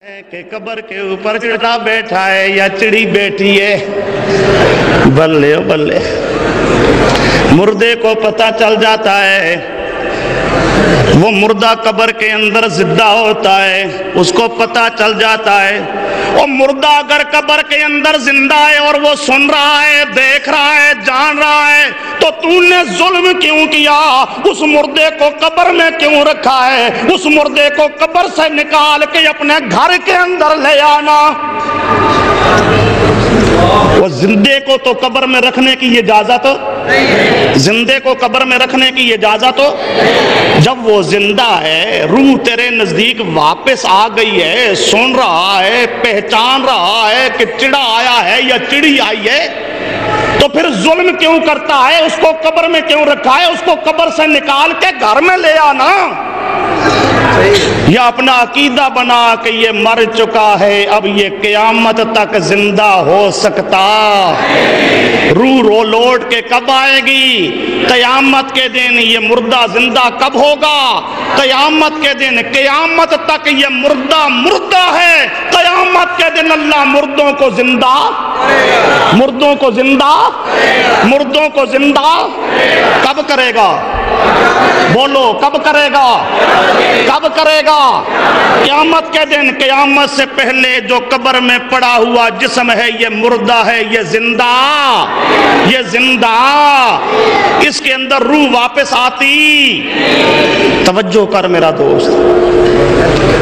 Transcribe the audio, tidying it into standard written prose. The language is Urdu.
کہ قبر کے اوپر چڑھا بیٹھا ہے یا چڑی بیٹھی ہے، بلے بلے مردے کو پتہ چل جاتا ہے، وہ مردہ قبر کے اندر زندہ ہوتا ہے، اس کو پتہ چل جاتا ہے۔ وہ مردہ اگر قبر کے اندر زندہ ہے اور وہ سن رہا ہے، دیکھ رہا ہے، جان رہا ہے، تو تو نے ظلم کیوں کیا؟ اس مردے کو قبر میں کیوں رکھا ہے؟ اس مردے کو قبر سے نکال کے اپنے گھر کے اندر لے آنا۔ وہ زندے کو تو قبر میں رکھنے کی اجازت، زندے کو قبر میں رکھنے کی اجازت، جب وہ زندہ ہے، روح تیرے نزدیک واپس آ گئی ہے، سن رہا ہے، پہچان رہا ہے کہ چڑا آیا ہے یا چڑی آئی ہے، تو پھر ظلم کیوں کرتا ہے؟ اس کو قبر میں کیوں رکھا ہے؟ اس کو قبر سے نکال کے گھر میں لے آنا، یا اپنا عقیدہ بنا کہ یہ مر چکا ہے، اب یہ قیامت تک زندہ ہو سکتا۔ روح رو لوٹ کے کب آئے گی؟ قیامت کے دن۔ یہ مردہ زندہ کب ہوگا؟ قیامت کے دن۔ قیامت تک یہ مردہ مردہ ہے، قیامت کے دن اللہ مردوں کو زندہ، مردوں کو زندہ، مردوں کو زندہ کب کرے گا؟ بولو کب کرے گا؟ کب کرے گا؟ قیامت کے دن۔ قیامت سے پہلے جو قبر میں پڑا ہوا جسم ہے، یہ مردہ ہے، یہ زندہ، یہ زندہ، اس کے اندر روح واپس آتی۔ توجہ کر میرا دوست۔